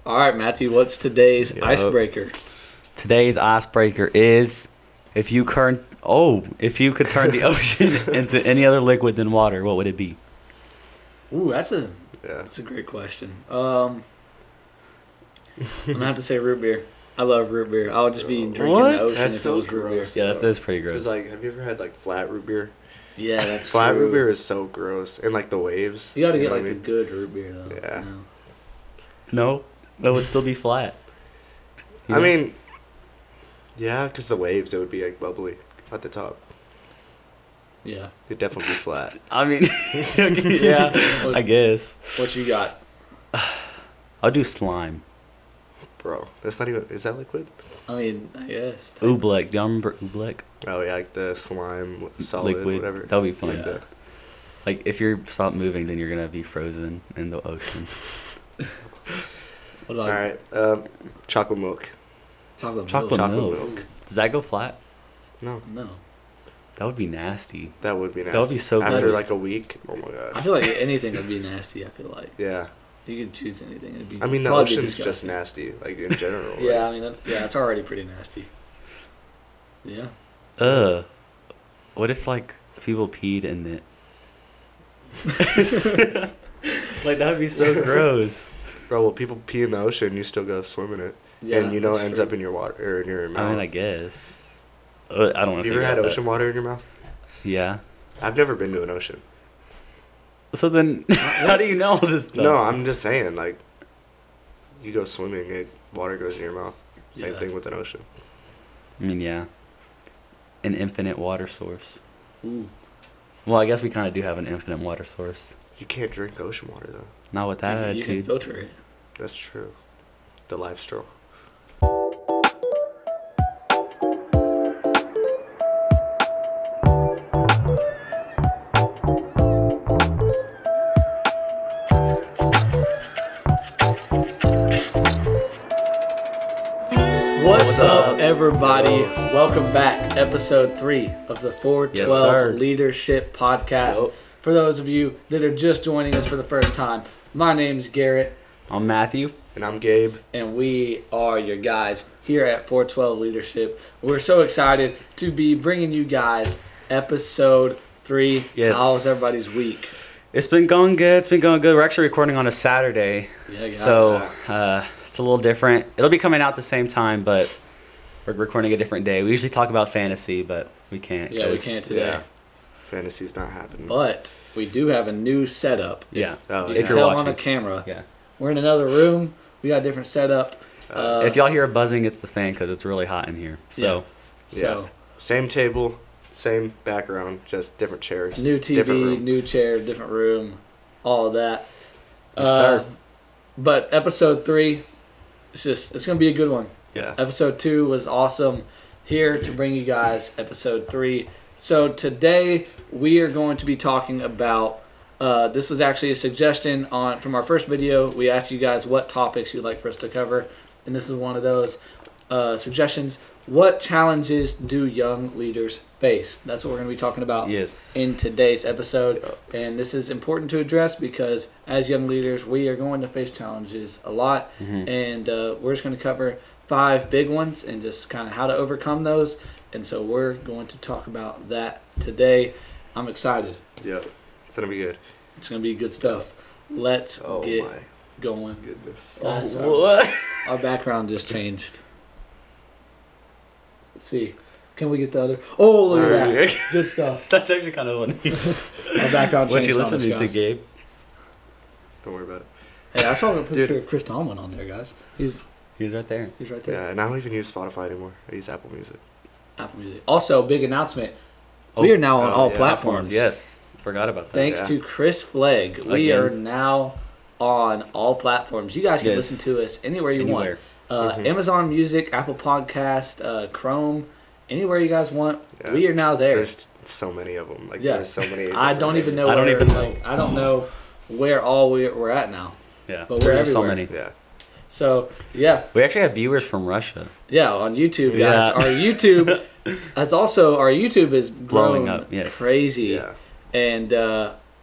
All right, Matthew, what's today's icebreaker? Today's icebreaker is if you could turn the ocean into any other liquid than water, what would it be? Ooh, that's a great question. I'm gonna have to say root beer. I love root beer. I would just be drinking the ocean That's if so it was root beer. gross. Yeah, that's pretty gross. Cause have you ever had flat root beer? Yeah, that's Flat true. root beer is so gross, and the waves. You got to get know what the I mean? good root beer though. Yeah. You know? No, it would still be flat. I mean, yeah, because the waves it would be bubbly at the top. Yeah. It'd definitely be flat. I mean, yeah, I guess. What you got? I'll do slime. Bro, that's not even. Is that liquid? I mean, I guess. Oobleck. Do y'all remember Oobleck? Oh yeah, the slime solid Liquid. whatever. That would be fun. Yeah. If you stop moving, then you're gonna be frozen in the ocean. What All about right, chocolate milk. chocolate Chocolate milk? milk. Does that go flat? No, No. That would be nasty. that would be nasty. That would be so After gross. a week, oh my I god. feel like anything would be nasty. I feel like Yeah, you could choose anything. It'd be. I mean the probably be ocean's just disgusting. nasty, in general. Yeah, right? I mean, it's already pretty nasty. Yeah. What if people peed in it? That would be so gross. Bro, well, people pee in the ocean, you still go swim in it, Yeah. and it that's ends true. up in your water or in your mouth. I mean, I guess. I don't know. Have you ever had ocean water in your mouth? Yeah. I've never been to an ocean. So then, how do you know all this stuff? No, I'm just saying, you go swimming, water goes in your mouth. Same Yeah. thing with an ocean. I mean, yeah. An infinite water source. Ooh. Well, I guess we kind of do have an infinite water source. You can't drink ocean water though. Not with that You can attitude. filter it. That's true. The life straw. What's up, everybody? Welcome back, episode 3 of the 412 Yes, sir. Leadership Podcast. Yep. For those of you that are just joining us for the first time, my name's Garrett, I'm Matthew. And I'm Gabe. and we are your guys here at 412 Leadership. We're so excited to be bringing you guys episode 3. Yes. How was everybody's week? It's been going good. It's been going good. We're actually recording on a Saturday. Yeah, guys. So it's a little different. It'll be coming out the same time, but we're recording a different day. We usually talk about fantasy, but we can't. yeah, we 'cause- can't today. Yeah. Fantasy's not happening. But we do have a new setup. Yeah. Oh, You yeah. can If you're tell watching. on the camera. Yeah. We're in another room. We got a different setup. If y'all hear a buzzing, it's the fan because it's really hot in here. So So Same table, same background, just different chairs. new different TV, room. new chair, different room, all of that. Yes, sir. But episode 3, it's gonna be a good one. Yeah. Episode 2 was awesome. Here to bring you guys episode 3. So today we are going to be talking about. This was actually a suggestion from our first video. We asked you guys what topics you'd like for us to cover, and this is one of those suggestions. What challenges do young leaders face? That's what we're going to be talking about yes. in today's episode. And this is important to address because as young leaders, we are going to face challenges a lot. Mhm. And we're just going to cover 5 big ones and just kind of how to overcome those. And so we're going to talk about that today. I'm excited. Yep. It's gonna be good. It's going to be good stuff. Let's Oh get my going. goodness. Guys, What? our background just changed. Let's see. Can we get the other? Oh, look at that. Alright. Good stuff. That's actually kind of funny. Our background What changed. you on us, listening to, guys. Gabe? Don't worry about it. Hey, I saw a picture Dude. of Chris Tomlin on there, guys. He's He's right there. right there. Yeah, and I don't even use Spotify anymore. I use Apple Music. Apple Music. Also, big announcement. We are now on oh, all yeah. platforms. Yes. Forgot about that. Thanks Yeah. to Chris Flegg, we Again. are now on all platforms. You guys can Yes. listen to us anywhere you Anywhere. want. Mhm. Amazon Music, Apple Podcast, Chrome, anywhere you guys want. Yeah. We are now there. There's so many of them. Yeah. There's so many. I different don't even know. I don't where, even know. like, I don't know where all we're at now. Yeah. But we're There's so everywhere. many. Yeah. So yeah, We actually have viewers from Russia. yeah, on YouTube, guys. Yeah. Our YouTube our YouTube is Blowing growing up, yes. crazy, Yeah. and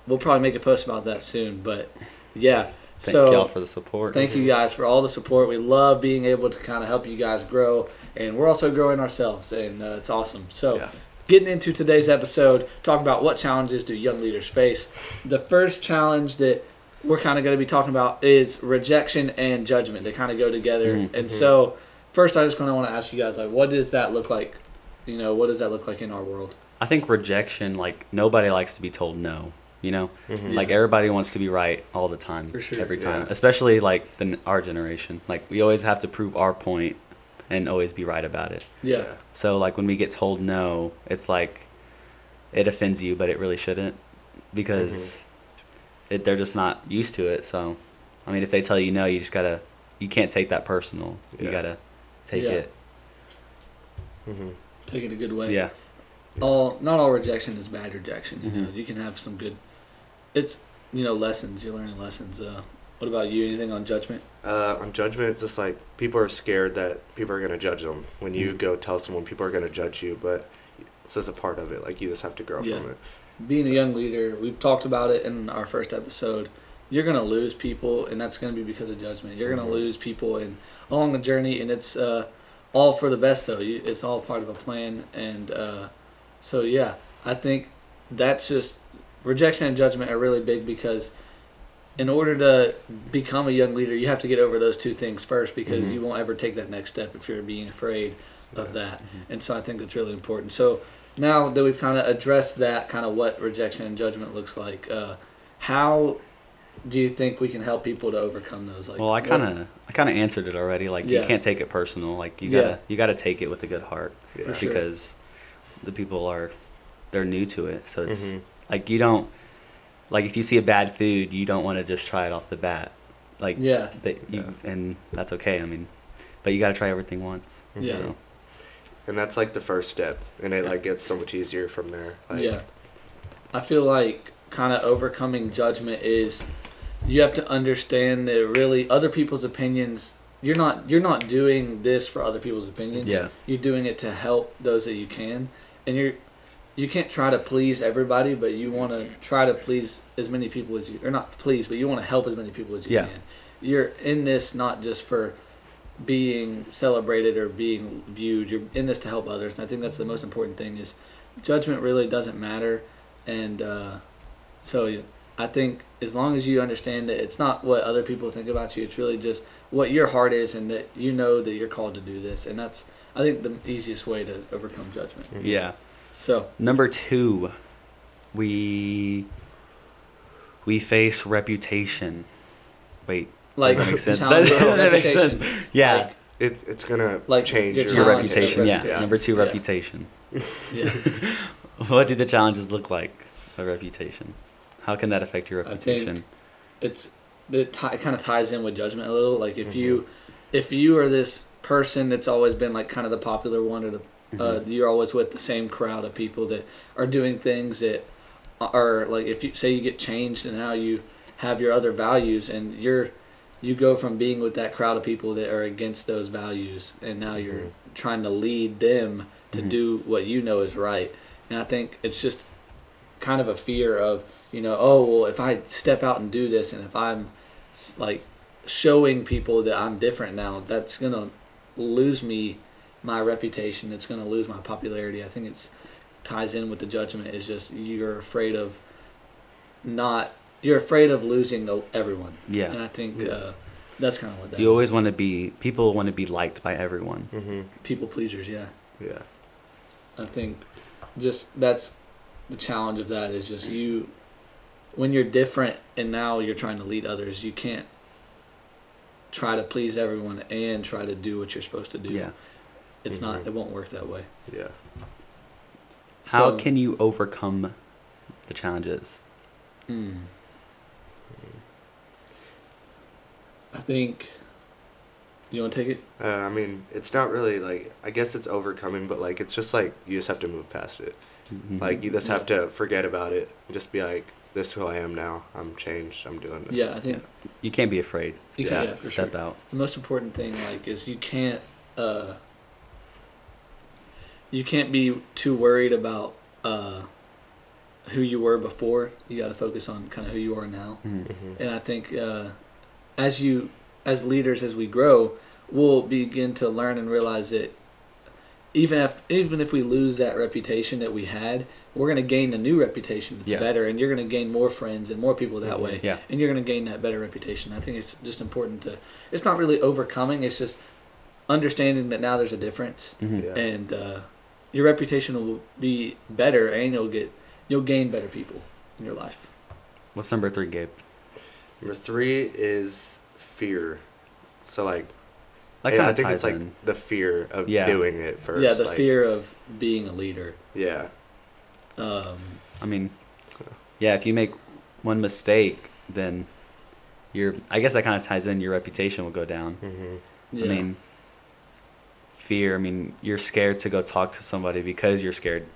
we'll probably make a post about that soon. But yeah, Thank y'all for the support. Thank you guys for all the support. We love being able to kind of help you guys grow, and we're also growing ourselves, and it's awesome. So, getting into today's episode, talking about what challenges do young leaders face. The first challenge that we're kind of going to be talking about is rejection and judgment. They kind of go together. Mm-hmm. And so, first, I just kind of want to ask you guys, like, what does that look like? You know, what does that look like in our world? I think rejection, like, nobody likes to be told no. You know, like everybody wants to be right all the time, every time, especially like our generation. Like we always have to prove our point and always be right about it. Yeah. So like when we get told no, it's like it offends you, but it really shouldn't because they're just not used to it. So, I mean, if they tell you no, you can't take that personal. You gotta take it. Take it a good way. Yeah. Not all rejection is bad rejection. You know, you can have some good. It's lessons. You're learning lessons. What about you? Anything on judgment? On judgment, it's just like people are scared that people are gonna judge them. When you go tell someone, people are gonna judge you, but it's just a part of it. Like you just have to grow from it. Being a young leader, we've talked about it in our first episode. You're gonna lose people, and that's gonna be because of judgment. You're gonna lose people along the journey, and it's all for the best. Though it's all part of a plan, and so yeah, I think that's just. Rejection and judgment are really big because in order to become a young leader, you have to get over those two things first because you won't ever take that next step if you're being afraid of that. And so I think that's really important. So now that we've kind of addressed that, kind of what rejection and judgment looks like, how do you think we can help people to overcome those? Like, well, I kind of answered it already. Like you can't take it personal. Like you gotta take it with a good heart because the people they're new to it. So it's like you don't like if you see a bad food, you don't want to just try it off the bat. Like and that's okay. I mean, but you got to try everything once. So. And that's like the first step, and it like gets so much easier from there. Like, I feel like kind of overcoming judgment is you have to understand that really other people's opinions. You're not doing this for other people's opinions. Yeah. You're doing it to help those that you can, and you can't try to please everybody, but you want to try to please as many people as or not please, but you want to help as many people as you can. You're in this not just for being celebrated or being viewed. You're in this to help others, and I think that's the most important thing is judgment really doesn't matter. And so I think as long as you understand that it's not what other people think about you, it's really just what your heart is and that you know that you're called to do this. And that's, I think, the easiest way to overcome judgment. Yeah. So number 2, we face reputation. Wait, like that makes sense. That makes sense. Yeah, like, it's gonna change your reputation. Yeah. Number 2, Yeah. reputation. Yeah. What do the challenges look like? A reputation. How can that affect your reputation? I think it kind of ties in with judgment a little. Like if you are this person that's always been like kind of the popular one, or the you're always with the same crowd of people that are doing things that are like, if you say you get changed and now you have your other values and you go from being with that crowd of people that are against those values and now you're trying to lead them to do what you know is right. And I think it's just kind of a fear of, oh, well, if I step out and do this and if I'm like showing people that I'm different now, that's going to lose me my reputation. It's going to lose my popularity. I think it ties in with the judgment. Is just you're afraid of losing everyone. Yeah. And I think that's kind of what that you always want to be. People want to be liked by everyone. People pleasers. Yeah. Yeah. I think just that's the challenge of that is just when you're different and now you're trying to lead others, you can't try to please everyone and try to do what you're supposed to do. Yeah. It's not. It won't work that way. Yeah. How can you overcome the challenges? I think. You want to take it? I mean, it's not really like, I guess it's overcoming, but like it's just like you just have to move past it. Like you just have to forget about it and just be like, this is who I am now. I'm changed. I'm doing this. Yeah, I think you can't be afraid. You can't step out. The most important thing, like, is you can't be too worried about who you were before. You got to focus on kind of who you are now. And I think as leaders, as we grow, we'll begin to learn and realize that even if we lose that reputation that we had, we're going to gain a new reputation that's better, and you're going to gain more friends and more people that way. Yeah. And you're going to gain that better reputation. I think it's just important to. It's not really overcoming. It's just understanding that now there's a difference, and your reputation will be better, and you'll gain better people in your life. What's number 3, Gabe? Number 3 is fear. So like. I think it's like the fear of doing it first. Yeah, the fear of being a leader. Yeah. I mean, if you make one mistake, then I guess that kind of ties in. Your reputation will go down. Mm-hmm. Yeah. I mean, fear. I mean, you're scared to go talk to somebody because you're scared.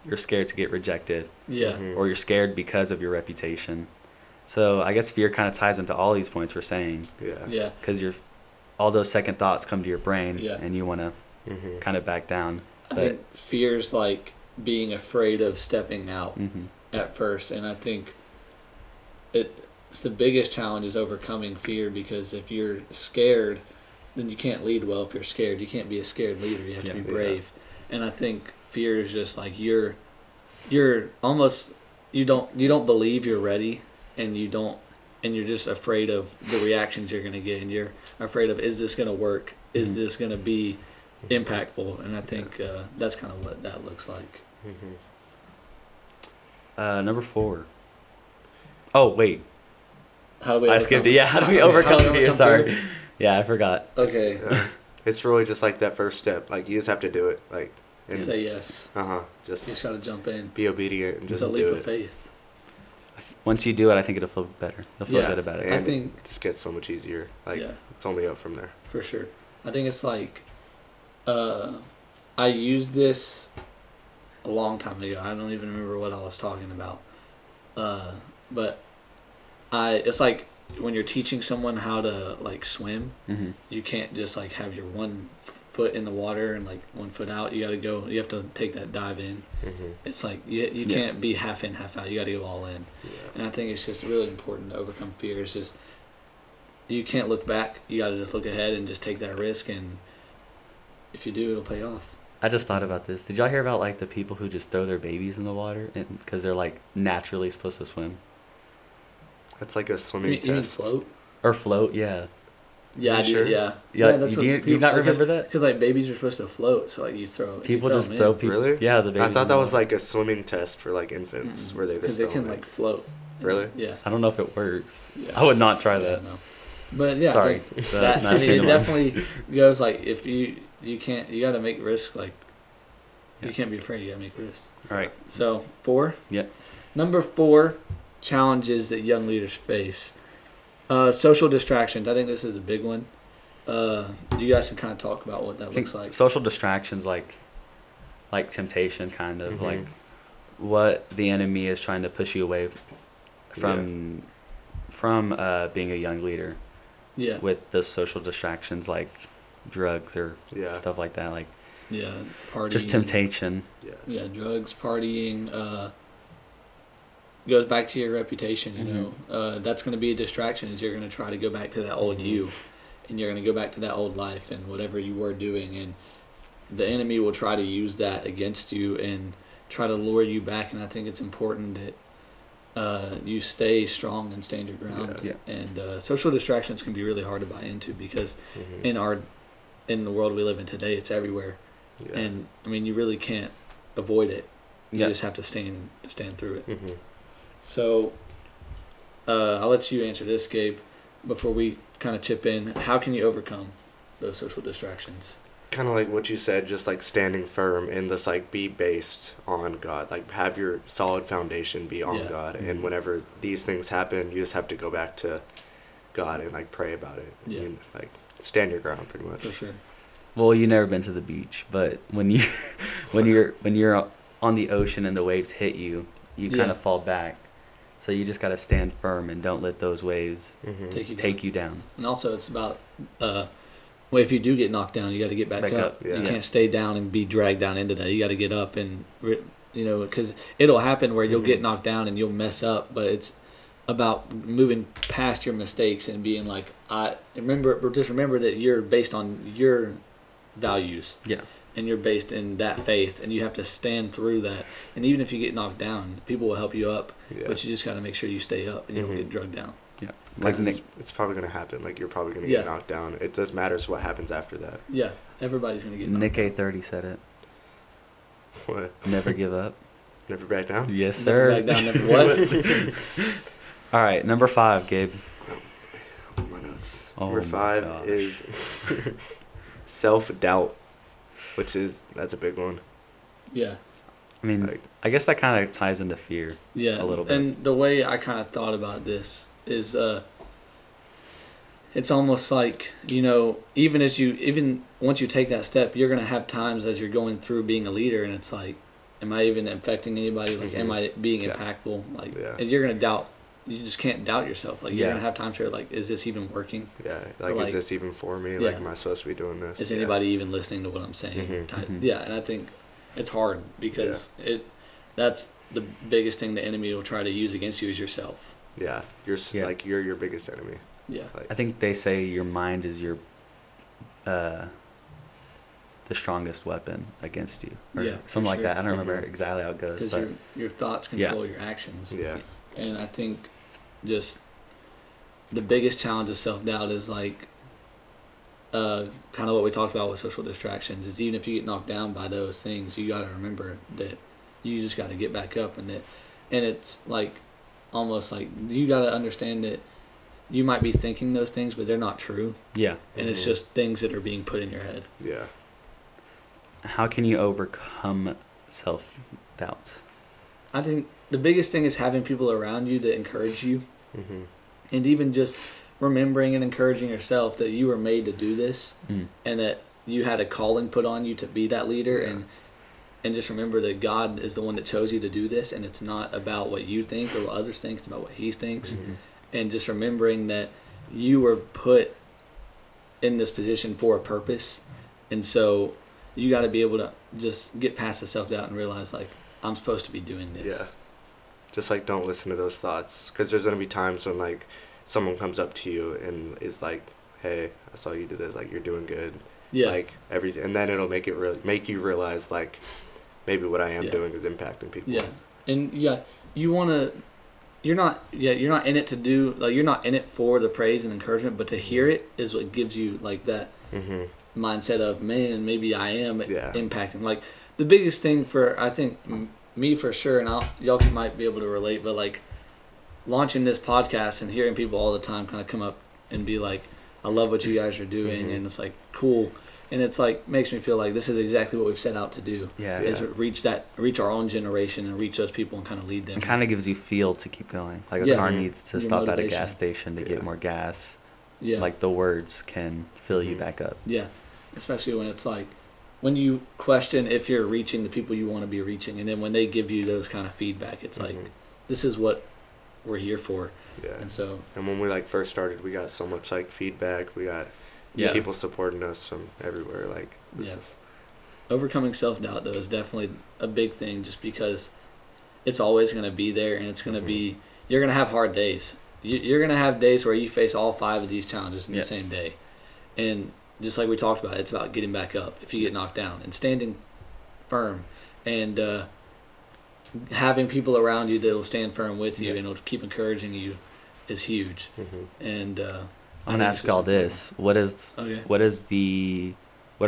You're scared to get rejected. Yeah. Mm-hmm. Or you're scared because of your reputation. So I guess fear kind of ties into all these points we're saying. Yeah. Yeah. Because all those second thoughts come to your brain, Yeah. and you want to kind of back down. I think fear's like being afraid of stepping out Mhm. at first, and I think it's the biggest challenge is overcoming fear, because if you're scared, then you can't lead well. If you're scared, you can't be a scared leader. You have to be brave. And I think fear is just like you're almost you don't believe you're ready, and you're just afraid of the reactions you're going to get, and you're afraid of, is this going to work? Is this going to be impactful? And I think that's kind of what that looks like. Number 4. Oh, wait. How do we I skipped it. Yeah, how do we overcome fear? Sorry. Yeah, I forgot. Okay. It's really just like that first step. Like, you just have to do it. Like, Say yes. Just You just got to jump in. be obedient and It's just a leap do of it. faith. Once you do it, I think it'll feel better. You'll feel good about it. And I think it just gets so much easier. Like, Yeah. it's only up from there. for sure. I think it's like I used this a long time ago. I don't even remember what I was talking about. But it's like when you're teaching someone how to like swim, Mm-hmm. you can't just like have your one foot in the water and like 1 foot out. You have to take that dive in. Mm-hmm. It's like you can't be half in, half out. You got to go all in. Yeah. And I think it's just really important to overcome fear. It's just you can't look back. You got to just look ahead and just take that risk. And if you do, it'll pay off. I just thought about this. Did y'all hear about like the people who just throw their babies in the water because they're like naturally supposed to swim That's like a You swimming mean, you mean test. float? or float? Yeah. Yeah, I do. sure? Yeah. Yeah. that's do what you people- not I guess- remember that? Because like babies are supposed to float, so like you throw. if you People throw just them throw in, people. Really? Yeah, the babies. I thought in that the was water. like a swimming test for like infants where they just because they throw can them like float. Really? Yeah. I don't know if it works. Yeah. I would not try Yeah, that. no. But yeah, Sorry. I think that Not it streaming. definitely goes like if you can't, you got to make risk. Like you can't be afraid. You got to make risks. All right. So 4. Yep. Number 4 challenges that young leaders face. Social distractions. I think this is a big one. You guys can kind of talk about what that I think looks like. social distractions like temptation, kind of Mhm. like what the enemy is trying to push you away from being a young leader Yeah. with the social distractions like drugs or Yeah. stuff like that, like Yeah. Partying. just temptation. Yeah. Yeah, drugs, partying, goes back to your reputation. You know, that's going to be a distraction. Is you're going to try to go back to that old you, and you're going to go back to that old life and whatever you were doing, and the enemy will try to use that against you and try to lure you back. And I think it's important that you stay strong and stand your ground. Yeah. And social distractions can be really hard to buy into because Mhm. in the world we live in today, it's everywhere. Yeah. And I mean, you really can't avoid it. You Yeah. just have to stand through it. Mhm. So, I'll let you answer this, Gabe, before we kind of chip in. How can you overcome those social distractions? Kind of like what you said, just like standing firm and just like be based on God. Like have your solid foundation be on Yeah. God. And whenever these things happen, you just have to go back to God and like pray about it. Yeah. And, like stand your ground pretty much. For sure. Well, you've never been to the beach, but when you're on the ocean and the waves hit you, you kind Yeah. of fall back. So you just got to stand firm and don't let those waves Mhm. take you down. And also, it's about well, if you do get knocked down, you got to get back up. Yeah. You Yeah. can't stay down and be dragged down into that. You got to get up and because it'll happen where you'll get knocked down and you'll mess up, but about moving past your mistakes and being like, remember that you're based on your values. Yeah. And you're based in that faith, and you have to stand through that. And even if you get knocked down, people will help you up, but you just got to make sure you stay up and you don't get drugged down. Yeah. Like it's probably going to happen. Like you're probably going to get knocked down. It just matters what happens after that. Yeah. Everybody's going to get knocked Nick down. A30 said it. What? Never give up. Never back down? Yes, sir. Never back down, never what? All right, number 5, Gabe. My notes. Oh Number 5 gosh. is self-doubt, that's a big one. Yeah. I mean, I guess that kind of ties into fear. Yeah. A little bit. And the way I kind of thought about this is, it's almost like, even once you take that step, you're going to have times as you're going through being a leader, and it's like, am I even affecting anybody? Like, am I being impactful? Like, and you're going to doubt. You just can't doubt yourself. Like, you're going to have times where, like, is this even working? Yeah. Like, is this even for me? Like, am I supposed to be doing this? Is anybody even listening to what I'm saying? Yeah. And I think it's hard because that's the biggest thing the enemy will try to use against you is yourself. Yeah. Like, you're your biggest enemy. Yeah. I think they say your mind is your the strongest weapon against you, or something like that. I don't remember exactly how it goes, because your thoughts control your actions. Yeah. And I think just the biggest challenge of self-doubt is like kind of what we talked about with social distractions, is even if you get knocked down by those things, you got to remember that you just got to get back up, and it's like almost like you got to understand that you might be thinking those things, but they're not true. Yeah. And it's just things that are being put in your head. Yeah. How can you overcome self-doubt? I think the biggest thing is having people around you that encourage you. And even just remembering and encouraging yourself that you were made to do this, and that you had a calling put on you to be that leader, and just remember that God is the one that chose you to do this, and it's not about what you think or what others think, it's about what He thinks. And just remembering that you were put in this position for a purpose, and so you got to be able to just get past the self-doubt and realize, like, I'm supposed to be doing this. Yeah. Just, like, don't listen to those thoughts, because there's going to be times when, like, someone comes up to you and is like, hey, I saw you do this, like, you're doing good. Yeah. Like, everything, and then it'll make you realize, like, maybe what I am doing is impacting people. Yeah. And you're not in it to do, like, you're not in it for the praise and encouragement, but to hear it is what gives you, like, that mindset of, man, maybe I am impacting. Like, the biggest thing for, I think, me for sure, and y'all might be able to relate, but, like, launching this podcast and hearing people all the time kind of come up and be like, I love what you guys are doing, and it's like, cool. And it's like, makes me feel like this is exactly what we've set out to do. Yeah. Is reach our own generation and reach those people and kind of lead them. It kind of gives you fuel to keep going. Like a car needs to stop at a gas station to get more gas. Yeah. Like the words can fill you back up. Yeah. Especially when it's like, when you question if you're reaching the people you want to be reaching, and then when they give you those kind of feedback, it's like, this is what we're here for. Yeah. And when we, like, first started, we got so much, like, feedback. We got people supporting us from everywhere. Like, overcoming self-doubt, though, is definitely a big thing, just because it's always going to be there, and it's going to be, you're going to have hard days. You're going to have days where you face all 5 of these challenges in the same day. And just like we talked about, it's about getting back up if you get knocked down and standing firm, and having people around you that will stand firm with you and will keep encouraging you is huge. And I'm gonna ask all this: what are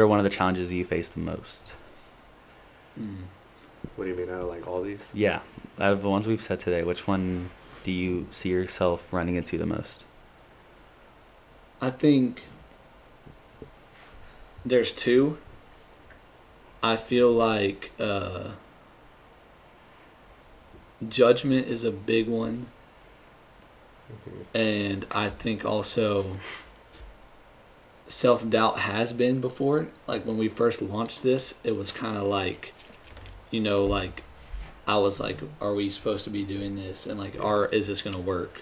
one of the challenges you face the most? What do you mean, out of, like, all these? Yeah, out of the ones we've said today, which one do you see yourself running into the most? I think there's 2. I feel like judgment is a big one. And I think also self-doubt has been before. Like, when we first launched this, it was kind of like, like, I was like, are we supposed to be doing this? And, like, is this going to work?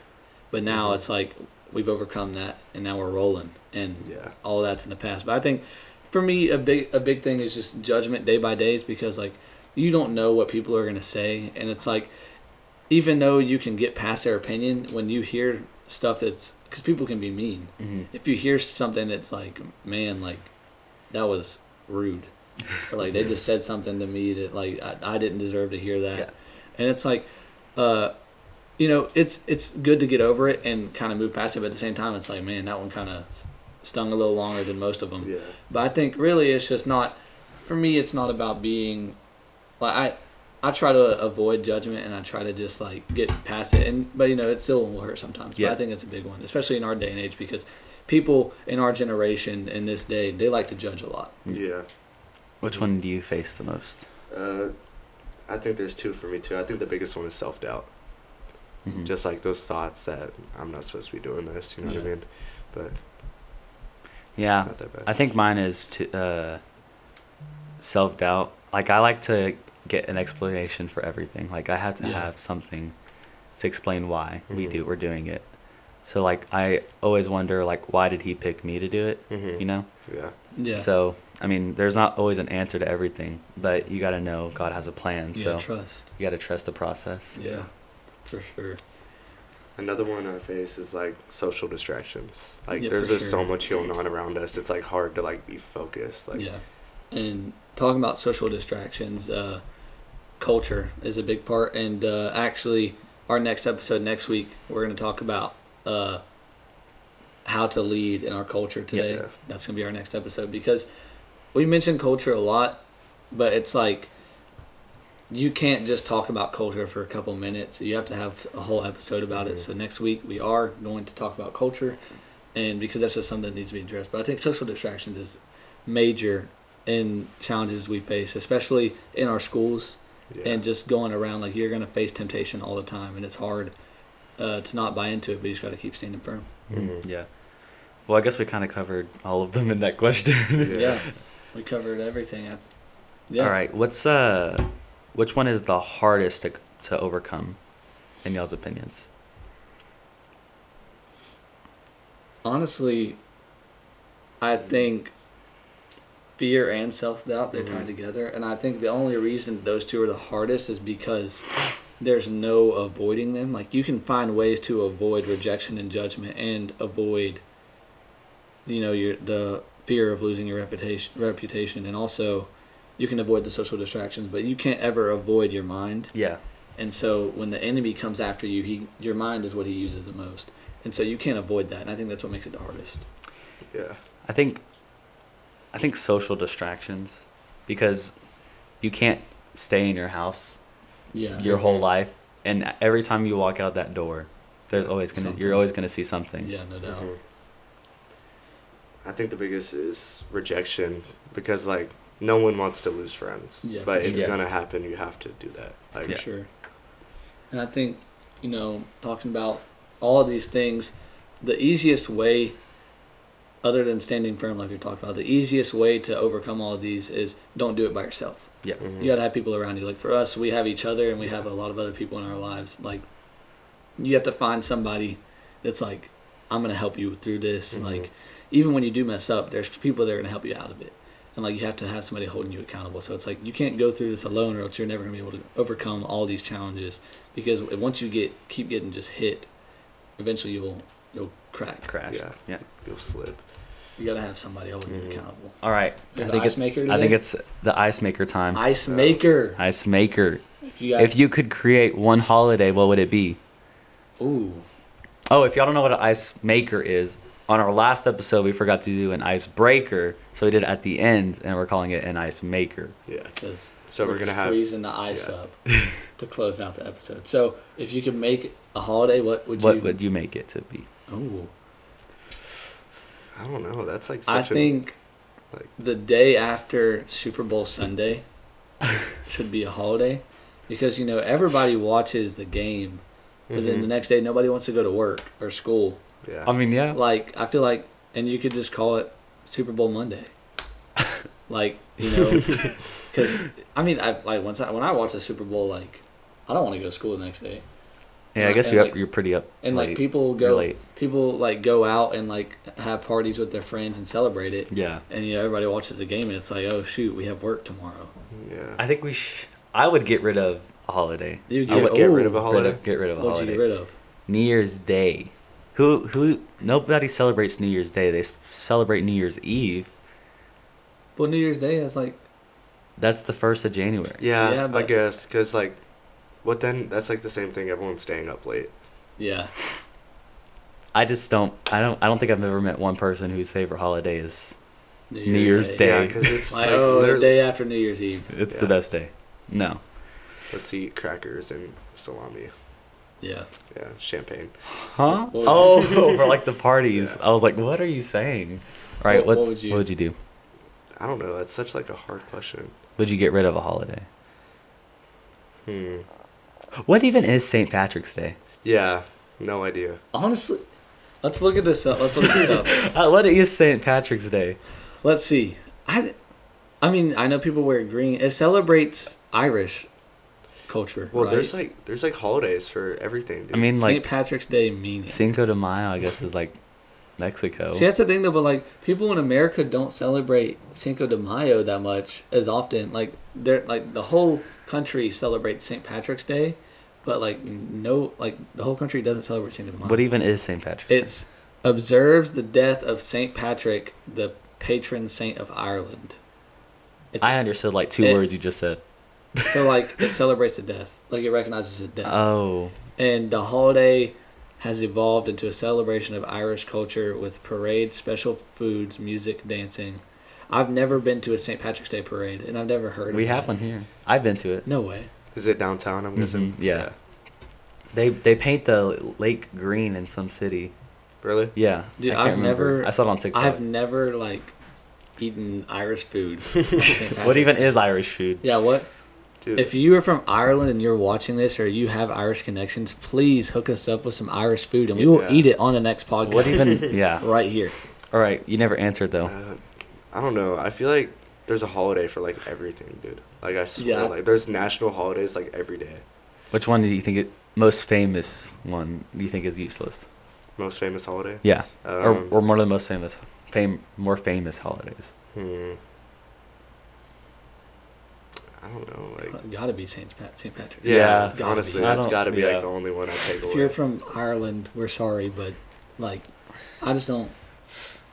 But now it's like, we've overcome that, and now we're rolling, and all that's in the past. But I think for me, a big thing is just judgment day by day, because, like, you don't know what people are going to say, and it's like, even though you can get past their opinion, when you hear stuff that's, because people can be mean. Mm-hmm. If you hear something that's like, man, like that was rude, or like they just said something to me that like I didn't deserve to hear that, and it's like, you know, it's good to get over it and kind of move past it, but at the same time, it's like, man, that one kind of stung a little longer than most of them. Yeah. But I think really it's just not, for me, it's not about being, like I try to avoid judgment and I try to just like get past it, but you know, it still will hurt sometimes. But I think it's a big one, especially in our day and age, because people in our generation in this day, they like to judge a lot. Yeah. Which one do you face the most? I think there's two for me too. I think the biggest one is self-doubt. Mm-hmm. Just like those thoughts that I'm not supposed to be doing this, you know what I mean? But yeah, not that bad. I think mine is self-doubt. Like, I like to get an explanation for everything. Like, I have to have something to explain why we're doing it. So, like, I always wonder, like, why did he pick me to do it, you know? Yeah. So, I mean, there's not always an answer to everything, but you got to know God has a plan. So trust. You got to trust the process. Yeah, for sure. Another one I face is like social distractions. Like there's just so much going on around us. It's like hard to like be focused. Like and talking about social distractions, culture is a big part. And actually, our next episode next week, we're going to talk about how to lead in our culture today. Yeah. That's going to be our next episode, because we mentioned culture a lot, but it's like, you can't just talk about culture for a couple minutes. You have to have a whole episode about it. So next week we are going to talk about culture, and because that's just something that needs to be addressed. But I think social distractions is major in challenges we face, especially in our schools and just going around. Like, you're going to face temptation all the time, and it's hard to not buy into it, but you just got to keep standing firm. Mm-hmm. Yeah. Well, I guess we kind of covered all of them in that question. Yeah, we covered everything. Yeah. All right. Which one is the hardest to overcome, in y'all's opinions? Honestly, I think fear and self-doubt, they're tied together. And I think the only reason those two are the hardest is because there's no avoiding them. Like, you can find ways to avoid rejection and judgment and avoid, you know, the fear of losing your reputation, and also you can avoid the social distractions, but you can't ever avoid your mind. Yeah. And so when the enemy comes after you, your mind is what he uses the most. And so you can't avoid that. And I think that's what makes it the hardest. Yeah. I think social distractions, because you can't stay in your house your whole life, and every time you walk out that door, you're always gonna see something. Yeah, no doubt. I think the biggest is rejection, because like no one wants to lose friends, but it's gonna happen. You have to do that. Like, for sure. And I think, you know, talking about all of these things, the easiest way, other than standing firm like we talked about, the easiest way to overcome all of these is don't do it by yourself. Yeah. You got to have people around you. Like, for us, we have each other, and we have a lot of other people in our lives. Like, you have to find somebody that's like, I'm going to help you through this. Like, even when you do mess up, there's people that are going to help you out of it. And like, you have to have somebody holding you accountable. So it's like, you can't go through this alone, or else you're never going to be able to overcome all these challenges. Because once you keep getting just hit, eventually you'll crash. Yeah. You'll slip. You got to have somebody holding you accountable. All right. I think it's the ice maker time. Ice maker. Ice maker. If you could create one holiday, what would it be? Ooh. Oh, if y'all don't know what an ice maker is, on our last episode, we forgot to do an icebreaker, so we did it at the end, and we're calling it an ice maker. Yeah. So we're gonna have freezing the ice up to close out the episode. So if you could make a holiday, what would you make it to be? Oh, I don't know. That's like I think the day after Super Bowl Sunday should be a holiday, because, you know, everybody watches the game, but then the next day nobody wants to go to work or school. Yeah. I mean, yeah. Like, I feel like, and you could just call it Super Bowl Monday. Like, you know, because I mean, when I watch the Super Bowl, like, I don't want to go to school the next day. Yeah, I guess you're pretty up. And late. like, people like go out and like have parties with their friends and celebrate it. Yeah. And, you know, everybody watches the game, and it's like, oh shoot, we have work tomorrow. Yeah. I think I would get rid of a holiday. You would get rid of a holiday? Get rid of a What'd holiday. you get rid of? New Year's Day. Nobody celebrates New Year's Day. They celebrate New Year's Eve. Well, New Year's Day is like. That's the 1st of January. Yeah, but- I guess, because, like, what then? That's, like, the same thing. Everyone's staying up late. Yeah. I don't think I've ever met one person whose favorite holiday is New New Year's Day. Yeah, because it's, Like, like, the literally, day after New Year's Eve. it's Yeah. the best day. No. let's eat crackers and salami. Yeah. Yeah, champagne. Huh? What Oh, would you- for like the parties. Yeah. I was like, what are you saying? All right, What what would you- would you do? I don't know. That's such, like, a hard question. Would you get rid of a holiday? Hmm. What even is St. Patrick's Day? Yeah, no idea. Honestly, let's look at this up. What is St. Patrick's Day? Let's see. I mean, I know people wear green. It celebrates Irish culture. Well, right? there's like holidays for everything, dude. I mean, St. like Patrick's Day meaning. Cinco de Mayo, I guess, is like Mexico. See, that's the thing though. But like, people in America don't celebrate Cinco de Mayo that much as often. Like, they're like the whole country celebrates St. Patrick's Day, but like the whole country doesn't celebrate Cinco de Mayo. What even is St. Patrick's Day? It's observes the death of St. Patrick, the patron saint of Ireland. I understood like two words you just said. So like it celebrates the death, like it recognizes the death. Oh. And the holiday has evolved into a celebration of Irish culture with parades, special foods, music, dancing. I've never been to a St. Patrick's Day parade, and I've never heard of it. We have one here. I've been to it. No way. Is it downtown? I'm guessing. Yeah. They paint the lake green in some city. Really? Yeah. Dude, I can't I've remember. never- I saw it on TikTok. I've never like eaten Irish food. on St. What Patrick's even Day. is Irish food? Yeah, what? Dude. If you are from Ireland and you're watching this, or you have Irish connections, please hook us up with some Irish food, and we will Yeah. eat it on the next podcast. What even? Yeah. right here. All right. You never answered though. I don't know. I feel like there's a holiday for like everything, dude. Like I swear, Yeah. like there's national holidays like every day. Which one do you think most famous one do you think is useless? Most famous holiday? Yeah. Um, or more of the most famous more famous holidays. I don't know. Like Gotta be St. Patrick's. yeah, Gotta honestly, be. I that's don't- got to be yeah. like the only one I take If away. you're from Ireland, we're sorry, but like, I just don't.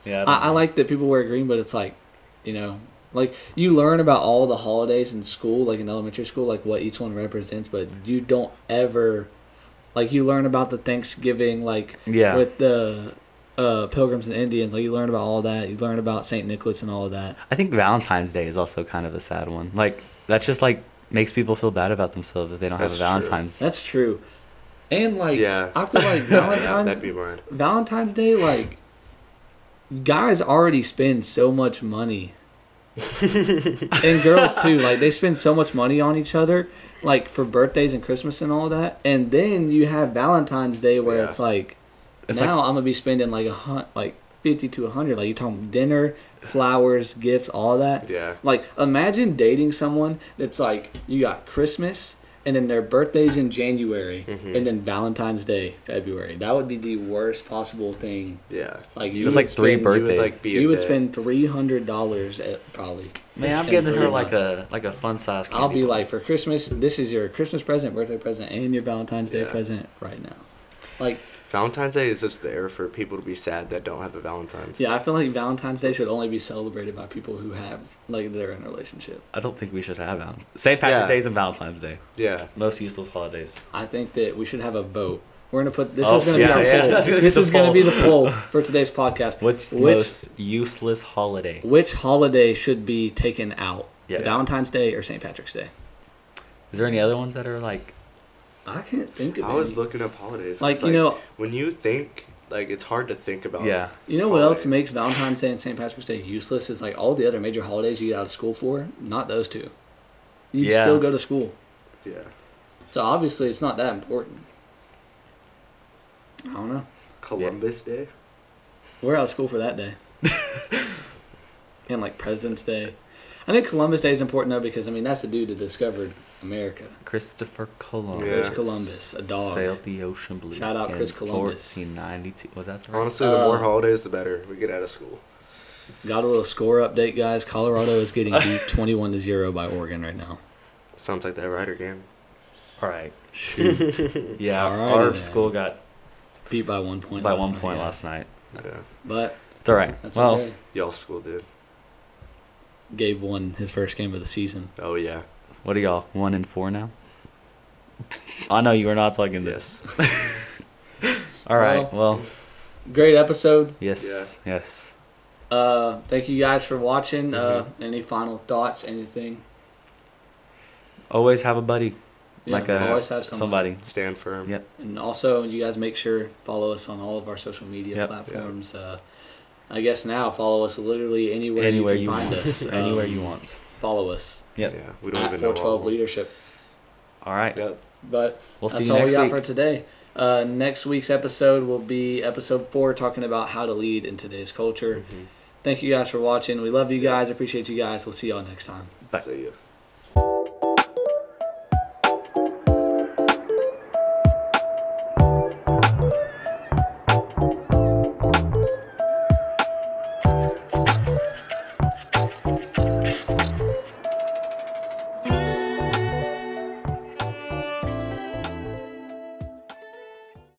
Yeah. I like that people wear green, but it's like, you know, like you learn about all the holidays in school, like in elementary school, like what each one represents, but you don't ever, like, you learn about the Thanksgiving, like Yeah. with the Pilgrims and Indians, like you learn about all that. You learn about Saint Nicholas and all of that. I think Valentine's Day is also kind of a sad one. Like that's just like makes people feel bad about themselves if they don't have a That's true. Valentine's. That's true. And like, Yeah. I feel like Yeah, that'd be mine. Valentine's Day, like, guys already spend so much money. And girls too, like they spend so much money on each other, like for birthdays and Christmas and all that. And then you have Valentine's Day where Yeah. it's like, It's now I'm gonna be spending like like 50 to 100. Like you talking dinner, flowers, gifts, all that. Yeah. Like imagine dating someone that's like you got Christmas and then their birthday's in January Mhm. and then Valentine's Day February. That would be the worst possible thing. Yeah. Like You you It's would like three spend, birthdays. You would like be You in would debt. spend $300 at probably. Man, I'm in getting 3 her like months. a fun size. I'll be like, for Christmas, this is your Christmas present, birthday present, and your Valentine's Day Yeah. present right now. Like, Valentine's Day is just there for people to be sad that don't have a Valentine's. yeah, I feel like Valentine's Day should only be celebrated by people who have, like, they're in a relationship. I don't think we should have St. Patrick's Yeah. Day and Valentine's Day. Yeah. Most useless holidays. I think that we should have a vote. We're gonna put this Oh, is gonna yeah, be our yeah, poll. that's gonna be This the is gonna poll. be the poll for today's podcast. What's the Which- most useless holiday? Which holiday should be taken out? Yeah. Valentine's Day or St. Patrick's Day? Is there any other ones that are like? I can't think of I was any. looking up holidays. Like, It's you know, when you think, like, it's hard to think about. Yeah. you know what else holidays. makes Valentine's Day and St. Patrick's Day useless is like all the other major holidays you get out of school for, not those two. You Yeah. still go to school. Yeah. So obviously it's not that important. I don't know. Columbus Day. We're out of school for that day. And like President's Day. I think Columbus Day is important though because I mean that's the dude that discovered America. Christopher Columbus. Yeah. Chris Columbus, a dog. Sailed the ocean blue. Shout out in Chris Columbus. 1492. Was that the right? Honestly, the more holidays, the better. We get out of school. Got a little score update, guys. Colorado is getting beat 21-0 by Oregon right now. Sounds like that Rider game. All right. Shoot. Yeah, our school got beat by 1 point. Last night. Yeah. But it's all right. That's well, okay. Y'all's school did. Gabe won his first game of the season. Oh yeah. What are y'all? 1-4 now? I know you were not talking this. All right. Well, great episode. Yes. Yeah. Yes. Thank you guys for watching. Any final thoughts? Anything? Always have a buddy. Yeah, always have somebody. Stand firm. Yep. And also, you guys make sure follow us on all of our social media platforms. Yep. I guess now follow us literally anywhere you can find us. Anywhere you want. Follow us. Yep. Yeah. We don't at even 412 know Leadership. All right. Yep. But we'll see that's you all next we got week. for today. Next week's episode will be episode 4, talking about how to lead in today's culture. Thank you guys for watching. We love you guys. Appreciate you guys. We'll see y'all next time. Bye. See ya.